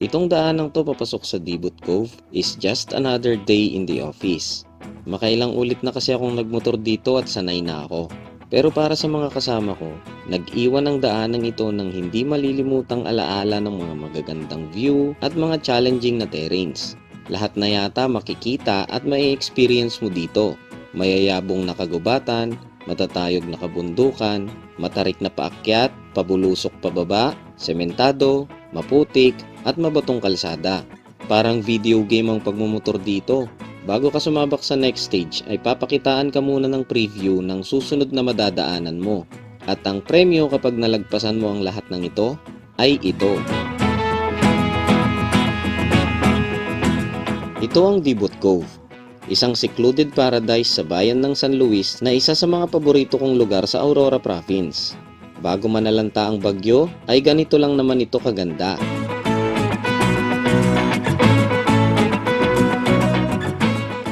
Itong daanang to papasok sa Dibot Cove is just another day in the office. Makailang ulit na kasi akong nagmotor dito at sanay na ako. Pero para sa mga kasama ko, nag-iwan ang daanang ito ng hindi malilimutang alaala ng mga magagandang view at mga challenging na terrains. Lahat na yata makikita at mai-experience mo dito. Mayayabong na kagubatan, matatayog na kabundukan, matarik na paakyat, pabulusok pababa, sementado, maputik, at mabatong kalsada. Parang video game ang pagmumotor dito. Bago ka sumabak sa next stage ay papakitaan ka muna ng preview ng susunod na madadaanan mo. At ang premyo kapag nalagpasan mo ang lahat ng ito ay ito. Ito ang Dibot Cove, isang secluded paradise sa bayan ng San Luis na isa sa mga paborito kong lugar sa Aurora Province. Bago manalanta ang bagyo ay ganito lang naman ito kaganda.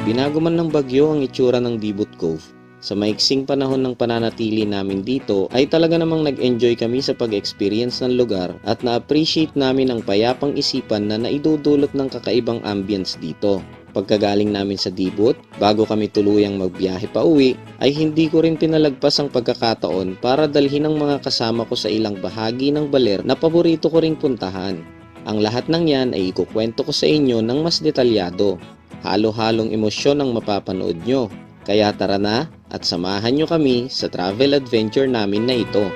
Binago man ng bagyo ang itsura ng Dibot Cove. Sa maiksing panahon ng pananatili namin dito ay talaga namang nag-enjoy kami sa pag-experience ng lugar at na-appreciate namin ang payapang isipan na naidudulot ng kakaibang ambience dito. Pagkagaling namin sa Dibot, bago kami tuluyang magbiyahe pa uwi, ay hindi ko rin pinalagpas ang pagkakataon para dalhin ang mga kasama ko sa ilang bahagi ng Baler na paborito ko ring puntahan. Ang lahat ng yan ay ikukwento ko sa inyo ng mas detalyado. Halo-halong emosyon ang mapapanood nyo. Kaya tara na at samahan nyo kami sa travel adventure namin na ito.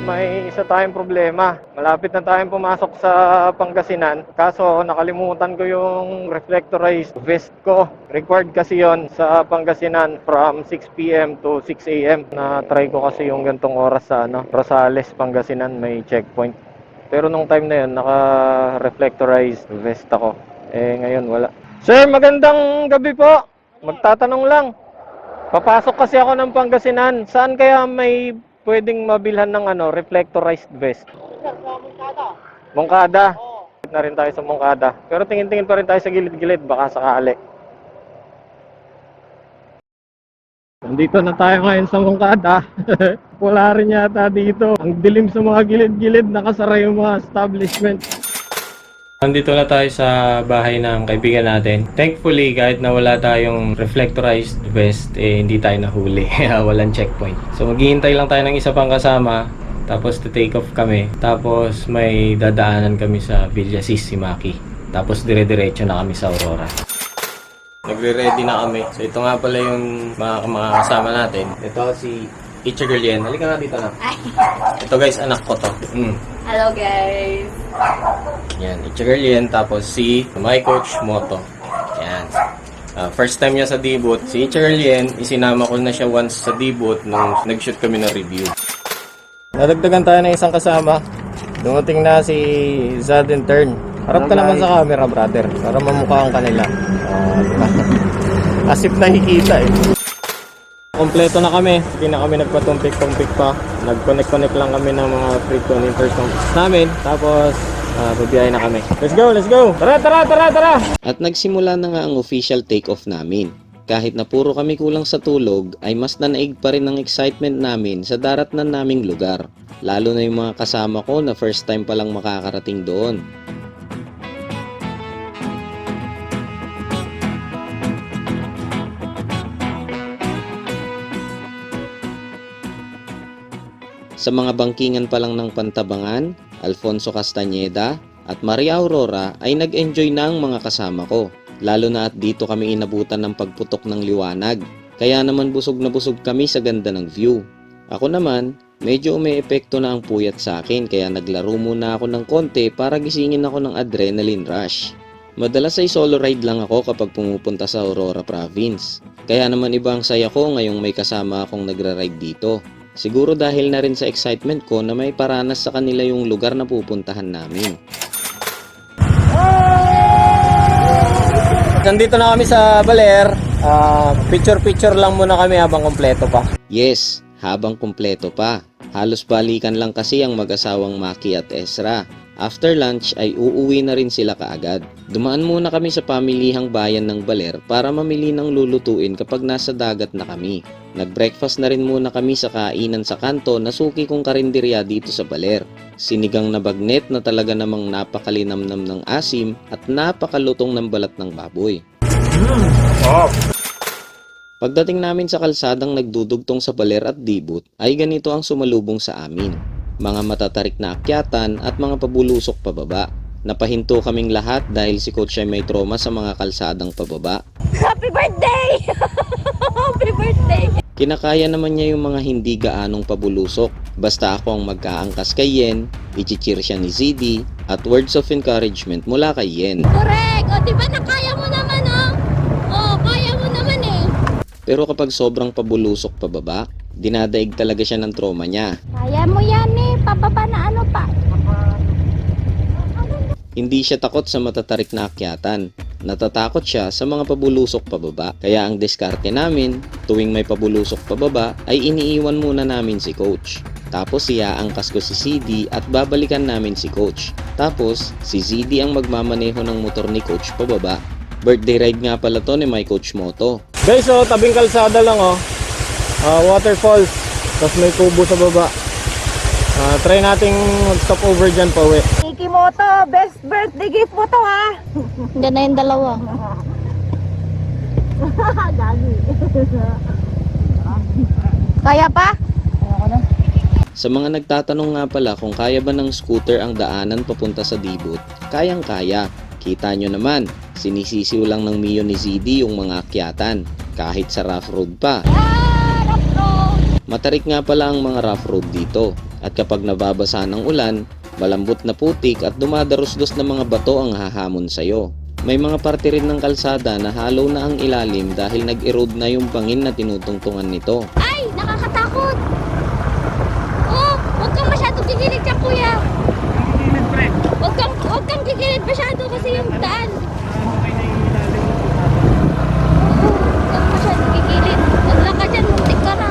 May isa tayong problema. Malapit na tayong pumasok sa Pangasinan. Kaso nakalimutan ko yung reflectorized vest ko. Required kasi yon sa Pangasinan from 6 p.m. to 6 a.m. Na-try ko kasi yung gantong oras sa Rosales, Pangasinan, may checkpoint. Pero nung time na yun, naka-reflectorized vest ako. Ngayon wala. Sir, magandang gabi po. Magtatanong lang. Papasok kasi ako ng Pangasinan. Saan kaya may pwedeng mabilhan ng reflectorized vest? Mongkada. Na rin tayo sa Mongkada. Pero tingin-tingin pa rin tayo sa gilid-gilid. Baka sakali. Nandito na tayo ngayon sa Mongkada. Wala rin yata dito. Ang dilim sa mga gilid-gilid, nakasara yung mga establishment. Nandito na tayo sa bahay ng kaibigan natin. Thankfully, kahit na wala tayong reflectorized vest, hindi tayo nahuli. Walang checkpoint. So maghihintay lang tayo ng isa pang kasama. Tapos take off kami. Tapos may dadaanan kami sa Villasis, Maki. Tapos dire-diretso na kami sa Aurora. Nagre-ready na kami. So ito nga pala yung mga kasama natin. Ito si Teacher Girlien. Halika nga dito na. Ito guys, anak ko to. Hello guys! Yan, Teacher Girlien. Tapos si my coach Moto. Yan. First time niya sa Dibot. Si Teacher Girlien, isinama ko na siya once sa Dibot nung nag-shoot kami ng review. Nadagdagan tayo ng isang kasama. Dumating na si Zaden Turn. Harap ka naman sa camera, brother, para mamukha ang kanila. Asip nakikita eh. Kompleto na kami. Hindi na kami nagpatumpik-tumpik pa. Nag-connect lang kami ng mga free connectors namin. Tapos, babiyahin na kami. Let's go, let's go! Tara! At nagsimula na nga ang official take-off namin. Kahit na puro kami kulang sa tulog, ay mas nanaig pa rin ang excitement namin sa daratnan naming lugar. Lalo na yung mga kasama ko na first time palang makakarating doon. Sa mga bangkingan pa lang ng Pantabangan, Alfonso Castañeda at Maria Aurora ay nag-enjoy na ang mga kasama ko. Lalo na at dito kami inabutan ng pagputok ng liwanag. Kaya naman busog na busog kami sa ganda ng view. Ako naman, medyo epekto na ang puyat sa akin kaya naglaro muna ako ng konti para gisingin ako ng adrenaline rush. Madalas ay solo ride lang ako kapag pumupunta sa Aurora Province. Kaya naman iba ang saya ko ngayong may kasama akong nagra-ride dito. Siguro dahil na rin sa excitement ko na may paranas sa kanila yung lugar na pupuntahan namin. Nandito na kami sa Baler. Picture lang muna kami habang kompleto pa. Yes, habang kumpleto pa. Halos balikan lang kasi ang mag-asawang Maki at Ezra. After lunch ay uuwi na rin sila kaagad. Dumaan muna kami sa pamilihang bayan ng Baler para mamili ng lulutuin kapag nasa dagat na kami. Nag-breakfast na rin muna kami sa kainan sa kanto na suki kong karinderya dito sa Baler. Sinigang na bagnet na talaga namang napakalinamnam ng asim at napakalutong ng balat ng baboy. Pagdating namin sa kalsadang nagdudugtong sa Baler at Dibut ay ganito ang sumalubong sa amin. Mga matatarik na akyatan at mga pabulusok pababa. Napahinto kaming lahat dahil si Coach ay may trauma sa mga kalsadang pababa. Happy birthday! Happy birthday! Kinakaya naman niya yung mga hindi gaanong pabulusok. Basta ako ang magkaangkas kay Yen, i-cheer siya ni ZD, at words of encouragement mula kay Yen. Correct! O, diba nakaya mo naman, oh? Oh, kaya mo naman eh. Pero kapag sobrang pabulusok pababa, dinadaig talaga siya ng trauma niya. Kaya mo yan eh. Pababa na ano pa. Hindi siya takot sa matatarik na akyatan. Natatakot siya sa mga pabulusok pababa. Kaya ang diskarte namin, tuwing may pabulusok pababa, ay iniiwan muna namin si Coach. Tapos iaangkas ko si CD at babalikan namin si Coach. Tapos, si ZD ang magmamaneho ng motor ni Coach pababa. Birthday ride nga pala to ni my Coach Moto. Guys, oh, tabing kalsada lang, oh. Waterfalls. Tapos may kubo sa baba. Try nating mag-stop over dyan pa uwi. Kiki Moto, best birthday gift mo to ha. Diyan na yung dalawa. Gagi. Kaya pa? Sa mga nagtatanong nga pala kung kaya ba ng scooter ang daanan papunta sa Dibut, kayang-kaya. Kita nyo naman, sinisisiw lang ng Mio ni ZD yung mga akyatan, kahit sa rough road pa. Matarik nga pala ang mga rough road dito, at kapag nababasa ng ulan, malambot na putik at dumadarusdos na mga bato ang hahamon sa'yo. May mga parte rin ng kalsada na hollow na ang ilalim dahil nag-erode na yung bangin na tinutungtungan nito. Ay, nakakatakot. Oh, huwag kang masyadong gigilid dyan, kuya. Huwag kang gigilid masyado kasi yung daan. Huwag kang masyadong gigilid. Huwag lang ka dyan, muntik ka na.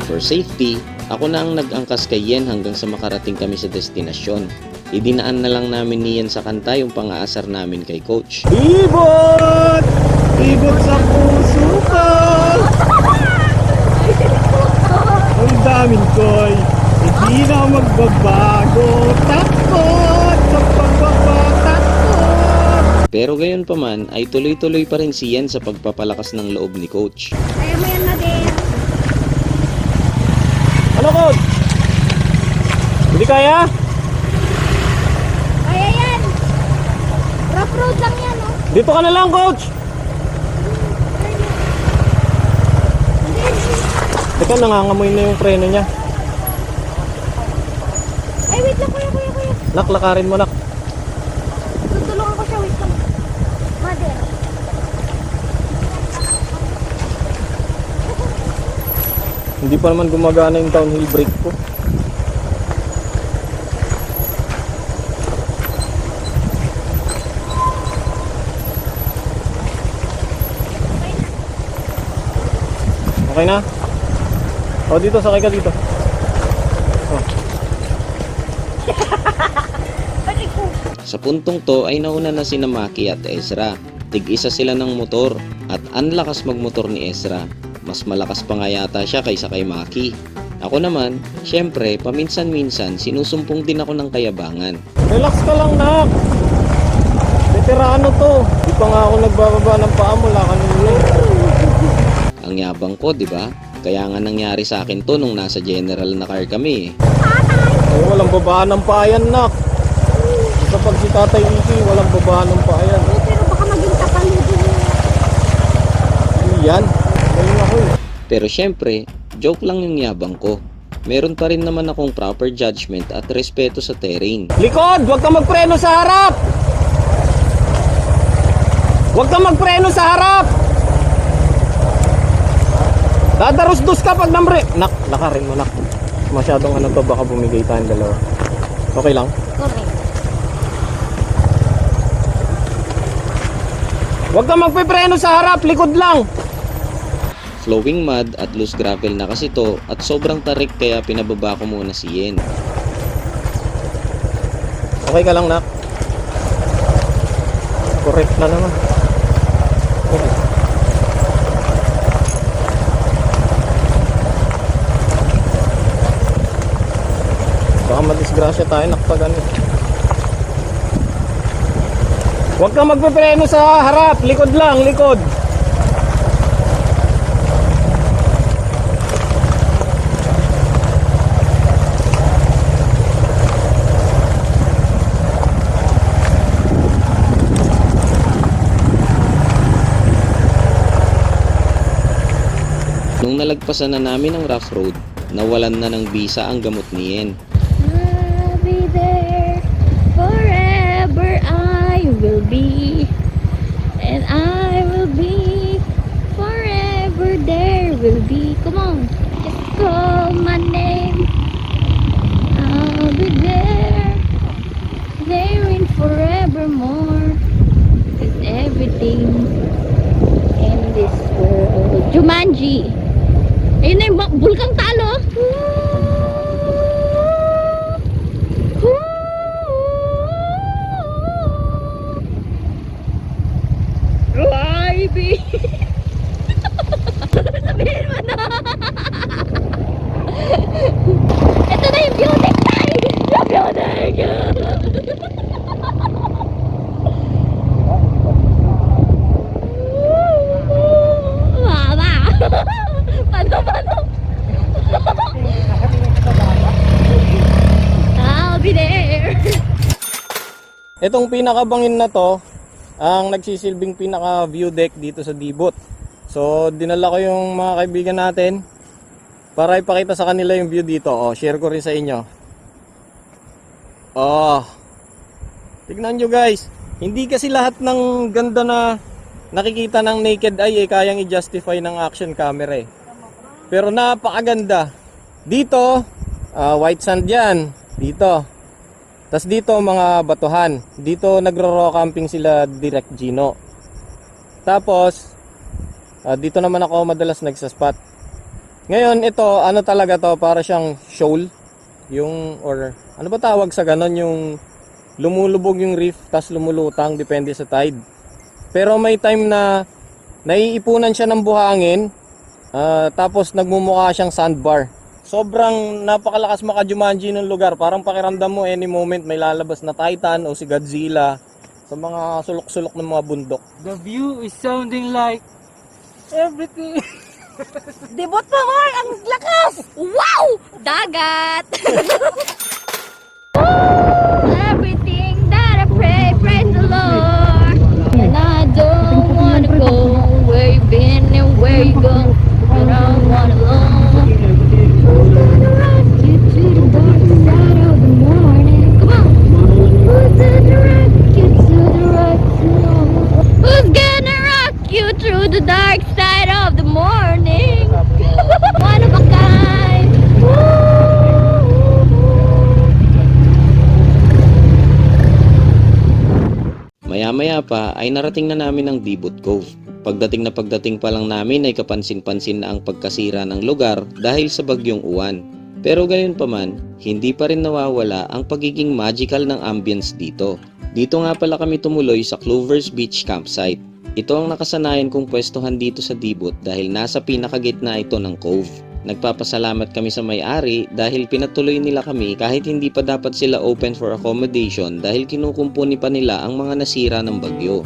For safety, ako na ang nag-angkas kay Yen hanggang sa makarating kami sa destinasyon. Idinaan na lang namin ni Yen sa kanta yung pang-aasar namin kay Coach. Ibot! Ibot sa puso ko! Ang daming koy, hindi na magbabago. Takot sa pagbaba, takot! Pero gayon pa man ay tuloy-tuloy pa rin si Yen sa pagpapalakas ng loob ni Coach. Kaya mo yan na din. Ano, Coach? Hindi kaya? Kaya yan. Rough road lang yan oh. Dito ka na lang, Coach! Teka, nangangamoy na yung preno niya. Ay wait lang kuya. Nak, lakarin mo, nak. Tutulungan ko siya, wait lang. Mother. Hindi pa naman gumagana yung downhill brake ko. Okay na? O, dito, sakay ka dito. O. Sa puntong to ay nauna na si Maki at Ezra. Tig-isa sila ng motor at ang lakas magmotor ni Ezra. Mas malakas pa nga yata siya kaysa kay Maki. Ako naman, syempre, paminsan-minsan sinusumpong din ako ng kayabangan. Relax ka lang, nak. Veterano to. Di pa nga ako nagbababa ng paa mula kanina. Ang yabang ko, di ba? Kaya nga nangyari sa akin to nung nasa general na car kami. Ay, walang babaan ng paa yan, nak. Sa pag si Tatay Iki, walang babaan ng paa yan. Pero baka maging kapalo din yun. Ano yan? Ngayon ako eh. Pero syempre, joke lang yung yabang ko. Meron pa rin naman akong proper judgment at respeto sa terrain. Likod! Huwag kang magpreno sa harap! Huwag kang magpreno sa harap! Dadarusdos ka pag namre. Nak, lakarin mo, nak. Masyadong ano to, baka bumigay tayong dalawa. Okay lang? Correct. Huwag kang magpipreno sa harap, likod lang. Flowing mud at loose gravel na kasi to at sobrang tarik kaya pinababa ko muna si Yen. Okay ka lang, nak? Correct na naman. Okay. Baka madisgrasya tayo, nakpag ano. Huwag kang magpepreno sa harap, likod lang, likod. Nung nalagpasan na namin ang rough road, nawalan na ng bisa ang gamot ni Yen. I'll be there forever. I will be, and I will be forever. There will be. Come on, just call my name. I'll be there, there in forevermore. Is everything in this world. Jumanji. Ayun na yung bulkang talo. Baby. Sabihin mo na. Ito na yung beauty time. Yung beauty. Mama. Paano? I'll be there. Itong pinakabangin na to, ang nagsisilbing pinaka view deck dito sa Dibot. So dinala ko yung mga kaibigan natin para ipakita sa kanila yung view dito. Share ko rin sa inyo. Tignan nyo guys, hindi kasi lahat ng ganda na nakikita ng naked eye kayang i-justify ng action camera Pero napakaganda. Dito, white sand yan. Dito. Tas dito mga batuhan. Dito nagro-raw camping sila Direct Gino. Tapos dito naman ako madalas nagsaspot. Ngayon ito, ano talaga to, para siyang shoal. Yung, or ano ba tawag sa ganon, yung lumulubog yung reef tas lumulutang depende sa tide. Pero may time na naiipunan siya ng buhangin, tapos nagmumukha siyang sandbar. Sobrang napakalakas maka-Jumanji ng lugar. Parang pakiramdam mo any moment may lalabas na Titan o si Godzilla sa mga sulok-sulok ng mga bundok. The view is sounding like everything. Dibot pa, Mar! Ang lakas! Wow! Dagat! Everything that I pray, praise the Lord. And I don't wanna go where you've been and where you go. But I wanna alone. Who's gonna rock you to the dark side of the morning? Come on! Who's gonna rock you to the right side? Who's gonna rock you through the dark side of the morning? One of a kind. Maya-maya pa ay narating na namin ang Dibot Cove. Pagdating pa lang namin ay kapansin-pansin na ang pagkasira ng lugar dahil sa bagyong uwan. Pero gayon pa man, hindi pa rin nawawala ang pagiging magical ng ambience dito. Dito nga pala kami tumuloy sa Clovers Beach Campsite. Ito ang nakasanayan kong pwestuhan dito sa Dibot dahil nasa pinakagitna ito ng cove. Nagpapasalamat kami sa may-ari dahil pinatuloy nila kami kahit hindi pa dapat sila open for accommodation dahil kinukumpuni pa nila ang mga nasira ng bagyo.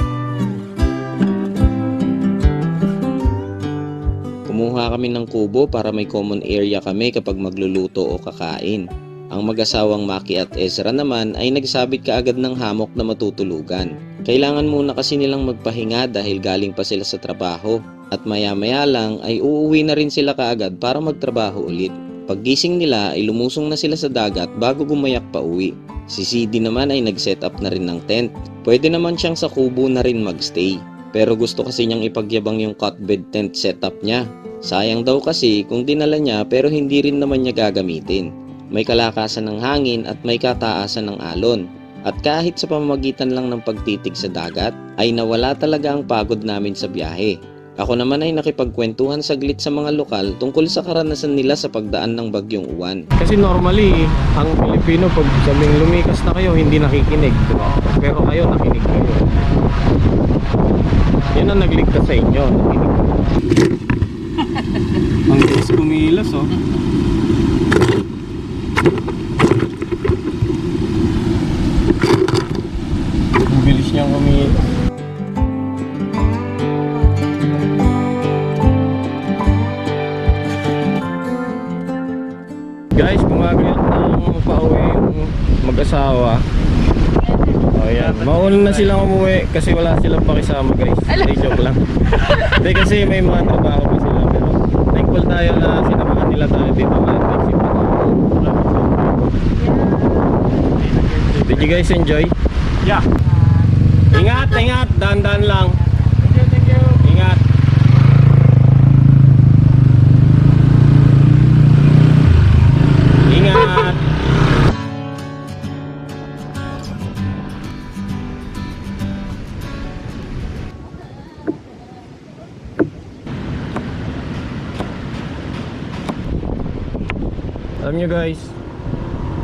Kumuha kami ng kubo para may common area kami kapag magluluto o kakain. Ang mag-asawang Maki at Ezra naman ay nagsabit kaagad ng hammock na matutulugan. Kailangan muna kasi nilang magpahinga dahil galing pa sila sa trabaho. At maya-maya lang ay uuwi na rin sila kaagad para magtrabaho ulit. Paggising nila ay lumusong na sila sa dagat bago gumayak pa uwi. Si CD naman ay nag-set up na rin ng tent. Pwede naman siyang sa kubo na rin magstay. Pero gusto kasi niyang ipagyabang yung cot bed tent setup niya. Sayang daw kasi kung dinala niya pero hindi rin naman niya gagamitin. May kalakasan ng hangin at may kataasan ng alon. At kahit sa pamamagitan lang ng pagtitig sa dagat, ay nawala talaga ang pagod namin sa biyahe. Ako naman ay nakipagkwentuhan saglit sa mga lokal tungkol sa karanasan nila sa pagdaan ng bagyong Uwan. Kasi normally, ang Pilipino pag sabing lumikas na kayo, hindi nakikinig, diba? Pero kayo, nakinig kayo. Yan ang nagligtas sa inyo, nakinig. Ang bilis kumilos, oh. Ang bilis niyang kumilos. Guys, gumagalit ng pauwi yung mag-asawa. O yan, mauna na silang umuwi kasi wala silang pakisama guys. Hindi, joke lang. Hindi kasi may mga trabaho pa sila. Pero thankful tayo na sinamahan nila tayo dito. Did you guys enjoy? Yeah. Ingat, ingat, dahan-dahan lang. Thank you. Ingat. Ingat. Alam nyo guys,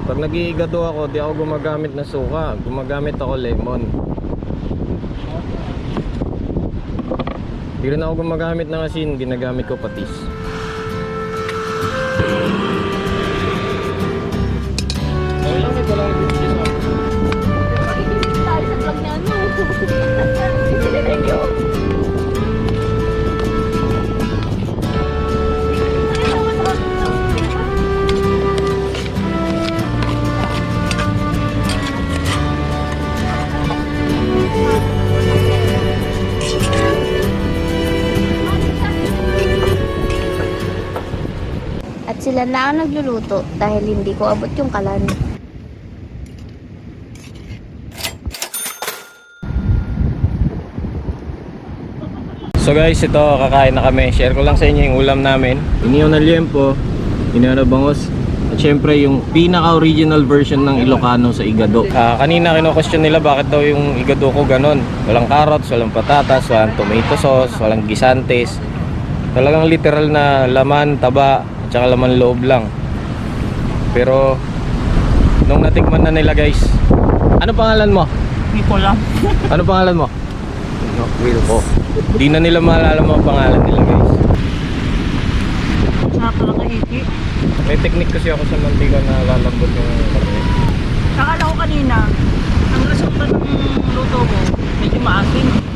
pag nag-iigado ako, di ako gumagamit ng suka, gumagamit ako lemon. Di rin ako gumagamit ng asin, ginagamit ko patis. Okay lang, ito lang yung video sa Makikita tayo sa vlog niya, no? Thank you. At sila na ang nagluluto dahil hindi ko abot yung kalan. So guys, ito kakain na kami. Share ko lang sa inyo yung ulam namin. Inihaw na liempo, inihaw na bangos, at syempre yung pinaka-original version ng Ilocano sa igado. Kanina kino-question nila bakit daw yung igado ko ganon. Walang carrots, walang patatas, walang tomato sauce, walang gisantes. Talagang literal na laman, taba, at saka laman loob lang. Pero nung natikman na nila guys, ano pangalan mo? Nicola. Ano pangalan mo? Wilco. Di na nila maalala mga pangalan nila guys. Nakakahiki. May technique kasi ako sa mantika na lalambot yung karne. Akala ko kanina, ang resulta ng luto mo, medyo maasim.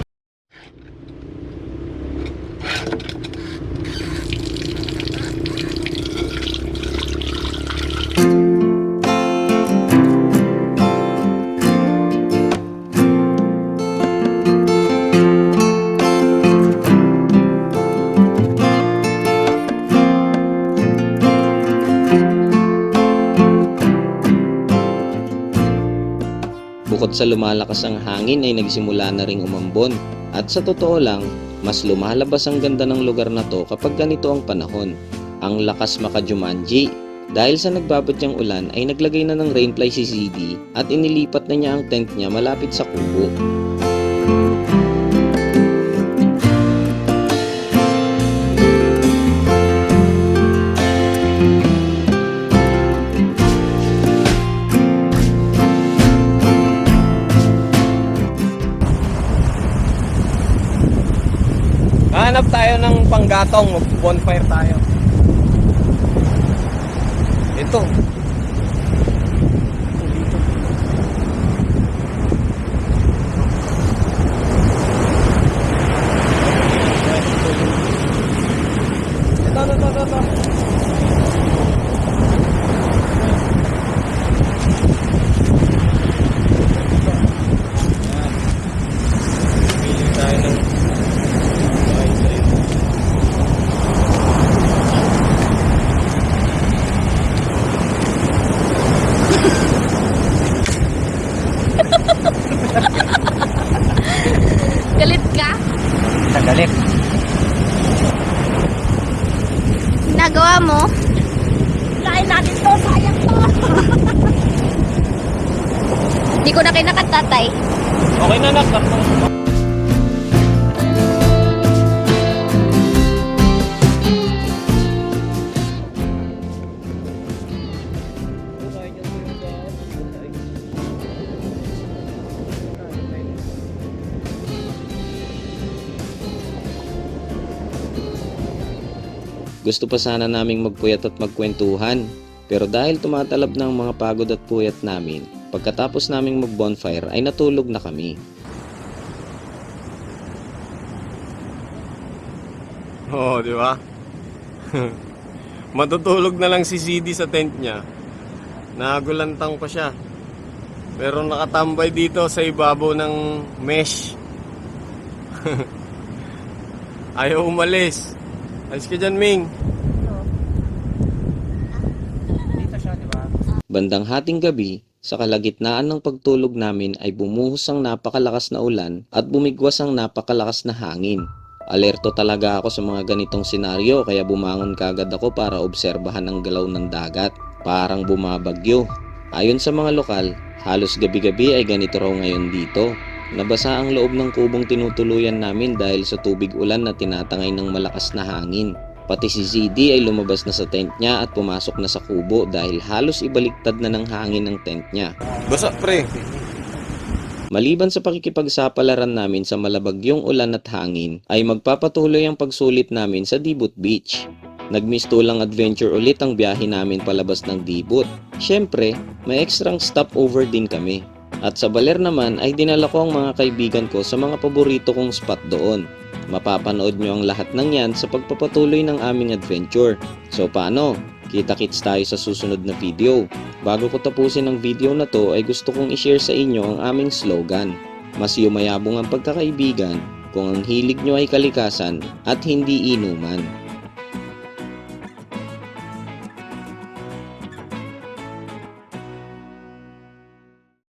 Bukod sa lumalakas ang hangin ay nagsimula na ring umambon. At sa totoo lang, mas lumalabas ang ganda ng lugar na to kapag ganito ang panahon. Ang lakas maka-Jumanji. Dahil sa nagbabatyang ulan ay naglagay na ng rainfly si CD at inilipat na niya ang tent niya malapit sa kubo. Hanap tayo ng panggatong, bonfire tayo. Ito. Ito. Pili tayo ng Galit ka? galit. Nagawa mo? Lain natin to, sayang to. Hindi ko na kinakatatay. Okay na nak. Gusto pa sana naming magpuyat at magkwentuhan. Pero dahil tumatalab na ang mga pagod at puyat namin, pagkatapos naming mag-bonfire ay natulog na kami. Oo, di ba? Matutulog na lang si CD sa tent niya. Nagulantang pa siya. Pero nakatambay dito sa ibabaw ng mesh. Ayaw umalis. Ayos ka dyan, Ming. Dito siya, di ba? Bandang hating gabi, sa kalagitnaan ng pagtulog namin ay bumuhos ang napakalakas na ulan at bumigwas ang napakalakas na hangin. Alerto talaga ako sa mga ganitong senaryo kaya bumangon kagad ako para obserbahan ang galaw ng dagat. Parang bumabagyo. Ayon sa mga lokal, halos gabi-gabi ay ganito raw ngayon dito. Nabasa ang loob ng kubong tinutuluyan namin dahil sa tubig ulan na tinatangay ng malakas na hangin. Pati si ZD ay lumabas na sa tent niya at pumasok na sa kubo dahil halos ibaliktad na ng hangin ng tent niya. Basa, pre. Maliban sa pakikipagsapalaran namin sa malabagyong ulan at hangin, ay magpapatuloy ang pagsulit namin sa Dibut Beach. Nagmistulang adventure ulit ang biyahe namin palabas ng Dibut. Siyempre, may extrang stopover din kami. At sa Baler naman ay dinala ko ang mga kaibigan ko sa mga paborito kong spot doon. Mapapanood nyo ang lahat ng yan sa pagpapatuloy ng aming adventure. So paano? Kita-kits tayo sa susunod na video. Bago ko tapusin ang video na to ay gusto kong i-share sa inyo ang aming slogan. Mas yumayabong ang pagkakaibigan kung ang hilig nyo ay kalikasan at hindi inuman.